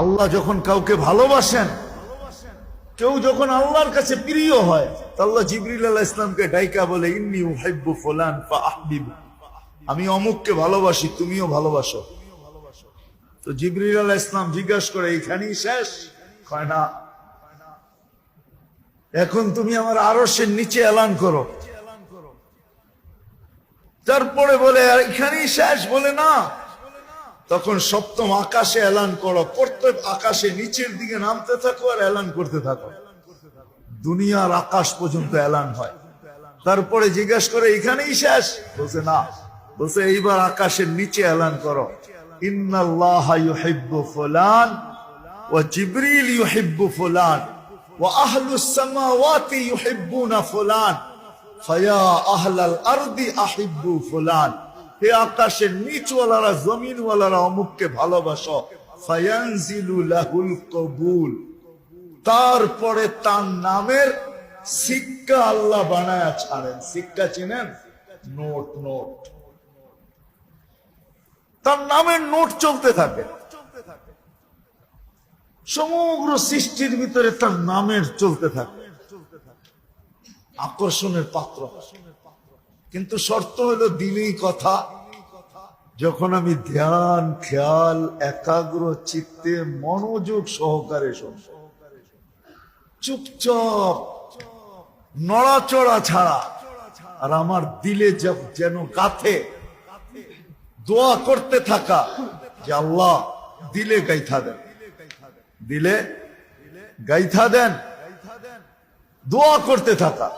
আল্লাহ যখন কাউকে ভালোবাসেন, কেউ যখন আল্লাহর কাছে প্রিয় হয়, আল্লাহ জিবরিল আলাইহিস সালামকে ডাইকা বলে, ইন্নী উহিব্বু ফুলান ফাআহবিবু, আমি অমুককে ভালোবাসি, তুমিও ভালোবাসো। তো জিবরিল আলাইহিস সালাম জিজ্ঞাসা করে, এইখানেই শেষ? কয় না, এখন তুমি আমার আরশের নিচে এলান করো। তারপরে বলে, এখানেই শেষ? বলে না, তখন সপ্তম আকাশে এলান করো, প্রত্যেক আকাশে নিচের দিকে নামতে থাকো আর এলান করতে থাকো, দুনিয়ার আকাশ পর্যন্ত এলান হয়। তারপরে জিজ্ঞাসা করে, এখানেই শেষ? বলছে না, বলছে এইবার আকাশের নিচে এলান করো, ইন্নাল্লাহা ইউহিব্বু ফুলান ওয়া জিবরিল ইউহিব্বু ফুলান ওয়া আহলুস সামাওয়াতি ইউহিব্বুনা ফুলান ফায়া আহলাল আরদি আহিব্বু ফুলান, হে আকাশের নিচওয়ালারা, জমিনওয়ালারা অমুককে ভালোবাসো, ফায়ানজিলু লাহুল কবুল, তারপরে তার নামের সিক্কা আল্লাহ বানায়া ছাড়েন। সিক্কা চিনেন? নোট, নোট, তার নামের নোট চলতে থাকে সমগ্র সৃষ্টির ভিতরে, তার নামের চলতে থাকে, আকর্ষণের পাত্র। কিন্তু শর্ত হলো দিলেই কথা, যখন আমি ধ্যান, খেয়াল, একাগ্র চিত্তে মনোযোগ সহকারে শুনব, চুপচাপ, নড়াচড়া ছাড়া, আর আমার দিলে যেন গাথে, দোয়া করতে থাকা যে আল্লাহ দিলে গাইথা দেন, দিলে গাইথা দেন, দোয়া করতে থাকা।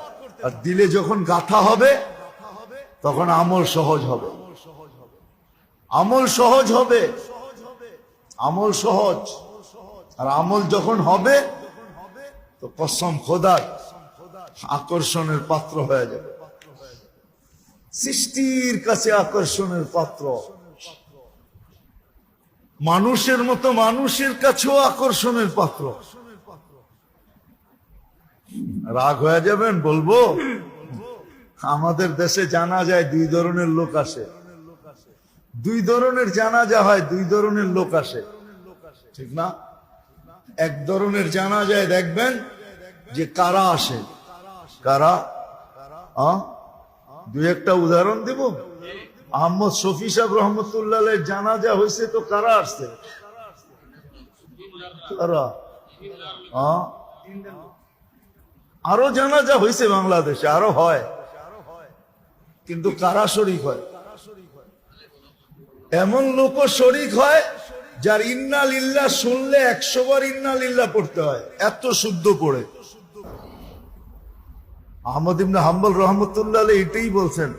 আর দিলে যখন গাথা হবে তখন আমল সহজ হবে, আমল সহজ হবে, আমল সহজ। আর আমল যখন হবে তো কসম খোদার আকর্ষণের পাত্র হয়ে যাবে, সৃষ্টির কাছে আকর্ষণের পাত্র, মানুষের মতো মানুষের কাছেও আকর্ষণের পাত্র। রাগ হয়ে যাবেন বলবো, আমাদের দেশে জানা যায় দুই ধরনের লোক আসে, দুই ধরনের জানাজা হয়, দুই ধরনের লোক আসে, ঠিক না? এক ধরনের জানা যায়, দেখবেন যে কারা আসে, কারা, দুই একটা উদাহরণ দিব। আহমদ শফি সাহেব রহমতুল্লাহ জানাজা হয়েছে, তো কারা আসছে? কারা? আরো জানাজা হয়েছে বাংলাদেশে, আরো হয়, কিন্তু কারা শরীক হয়? এমন লোকও শরীক হয় যার ইন্না লিল্লাহ শুনলে 100 বার ইন্না লিল্লাহ পড়তে হয়, এত শুদ্ধ পড়ে। আহমদ ইবনে হাম্বল রহমতুল্লাহ এটাই বলছেন,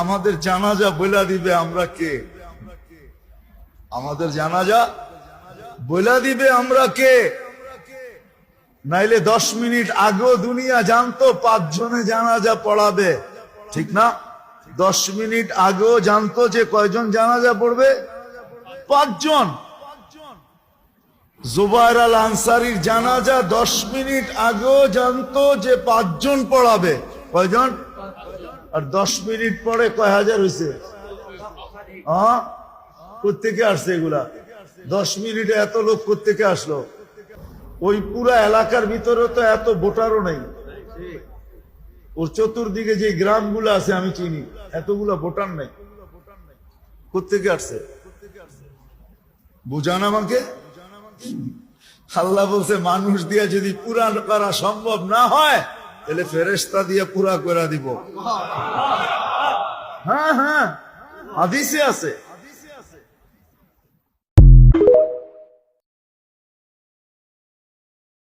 আমাদের জানাজা বইলা দিবে আমরা কে, আমাদের জানাজা বইলা দিবে আমরা কে। নাইলে 10 মিনিট আগেও দুনিয়া জানতো 5 জনে জানাজা পড়াবে, ঠিক না? 10 মিনিট আগেও জানতো যে কয়জন জানাজা পড়বে, 5 জন। জুবায়ের আল আনসারীর জানাজা 10 মিনিট আগেও জানতো যে 5 জন পড়াবে, কয়জন? আর 10 মিনিট পরে কয় হাজার হয়েছে? কোত্থেকে আসছে এগুলা? 10 মিনিটে এত লোক কোত্থেকে আসলো? ওই পুরা এলাকার ভিতরে তো এত ভোটারও নেই, ওর চতুর্দিকে যে গ্রামগুলো আছে আমি চিনি, এতগুলা ভোটার নেই, কোত্থেকে আসছে? বুঝান আমাকে। আল্লাহ বলছে, মানুষ দিয়ে যদি পুরা করা সম্ভব না হয় তাহলে ফেরেশতা দিয়ে পুরা করে দিব। হ্যাঁ হ্যাঁ, হাদিসে আছে।